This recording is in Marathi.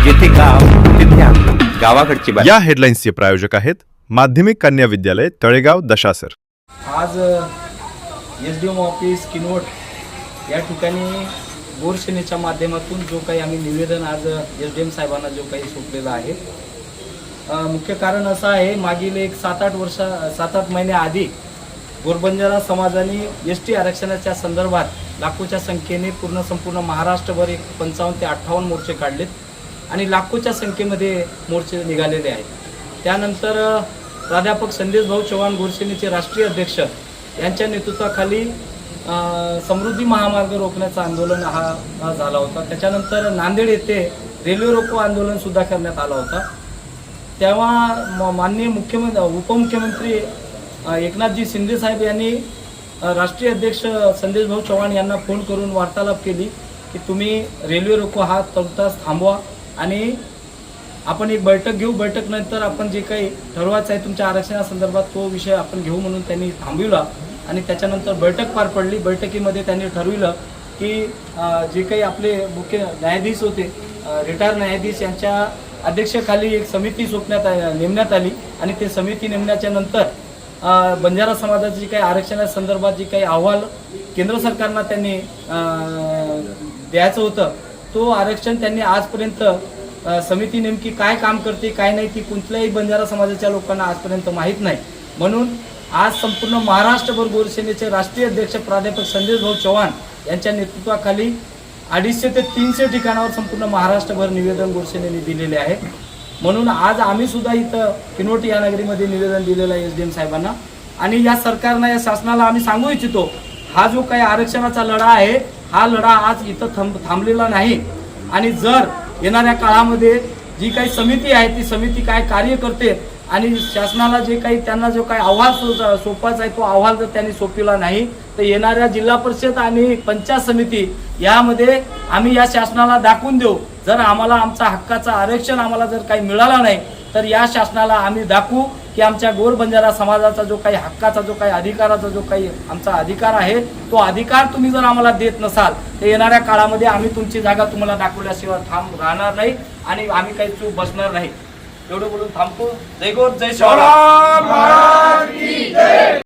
जिथे गाव तिथे आम्ही, गावाकडची बातमी। या हेडलाईन्सचे प्रायोजक आहेत माध्यमिक कन्या विद्यालय तळेगाव दशासर। आज SDM ऑफिस किनवट या ठिकाणी गोरसेनेच्या माध्यमातून जो काही आम्ही निवेदन आज SDM साहेबांना जो काही सोपलेलं आहे, मुख्य कारण असं आहे, मागील एक 7-8 महिने आधी गोरबंजारा समाजाने ST आरक्षणाच्या संदर्भात लाखोच्या संख्येने संपूर्ण महाराष्ट्रभर एक 55 ते 58 मोर्चे काढलेत आणि लाखोच्या संख्येमध्ये मोर्चे निघालेले आहेत। त्यानंतर प्राध्यापक संदेश भाऊ चव्हाण गोरसेनेचे राष्ट्रीय अध्यक्ष यांच्या नेतृत्वाखाली समृद्धी महामार्ग रोखण्याचं आंदोलन हा झाला होता। त्याच्यानंतर नांदेड येथे रेल्वे रोको आंदोलन सुद्धा करण्यात आला होता। तेव्हा माननीय उपमुख्यमंत्री एकनाथजी शिंदे साहेब यांनी राष्ट्रीय अध्यक्ष संदेश भाऊ चव्हाण यांना फोन करून वार्तालाप केली की तुम्ही रेल्वे रोको हा तुर्तास थांबवा आणि आपण एक बैठक घेऊ, बैठक नंतर आपण जे काही ठरवायचं आहे तुमच्या आरक्षणासंदर्भात तो विषय आपण घेऊ म्हणून त्यांनी थांबविला आणि त्याच्यानंतर बैठक पार पडली। बैठकीमध्ये त्यांनी ठरविलं की जे काही आपले मुख्य न्यायाधीश होते, रिटायर न्यायाधीश यांच्या अध्यक्षतेखाली एक समिती नेमण्यात आली आणि ते समिती नेमण्याच्या नंतर बंजारा समाजाची जी काही आरक्षणासंदर्भात जी काही अहवाल केंद्र सरकारला त्यांनी द्यायचं होतं, तो आरक्षण त्यांनी आजपर्यंत समिती नेमकी काय काम करते काय नाही ती कुठल्याही बंजारा समाजाच्या लोकांना आजपर्यंत माहीत नाही। म्हणून आज संपूर्ण महाराष्ट्रभर गोरसेनेचे राष्ट्रीय अध्यक्ष प्राध्यापक संदेश भाऊ चव्हाण यांच्या नेतृत्वाखाली 250 ते 300 ठिकाणावर संपूर्ण महाराष्ट्रभर निवेदन गोरसेनेने दिलेले आहे। म्हणून आज आम्ही सुद्धा इथं किनवट या नगरीमध्ये निवेदन दिलेलं आहे SDM साहेबांना आणि या सरकारनं या शासनाला आम्ही सांगू इच्छितो, हा जो काही आरक्षणाचा लढा आहे हा लढा आज इथं थांबलेला नाही आणि जर येणाऱ्या काळामध्ये जी काही समिती आहे ती समिती काय कार्य करते आणि शासनाला जे काही त्यांना जो काही अहवाल सोपवायचा आहे तो अहवाल जर त्यांनी सोपविला नाही तर येणाऱ्या जिल्हा परिषद आणि पंचायत समिती यामध्ये आम्ही या शासनाला दाखवून देऊ, जर आम्हाला आमचा हक्काचा आरक्षण आम्हाला जर काही मिळाला नाही तर या शासनाला आम्ही दाखवू की आमच्या गोर बंजारा समाजाचा जो काही हक्काचा जो काही अधिकाराचा जो काही आमचा अधिकार आहे तो अधिकार तुम्ही जर आम्हाला देत नसाल तर येणाऱ्या काळामध्ये आम्ही तुमची जागा तुम्हाला दाखवल्याशिवाय ठाम राहणार नाही आणि आम्ही काही चूक बसणार नाही। एवढं बोलून थांबतो। जय गोर जय शिवराय।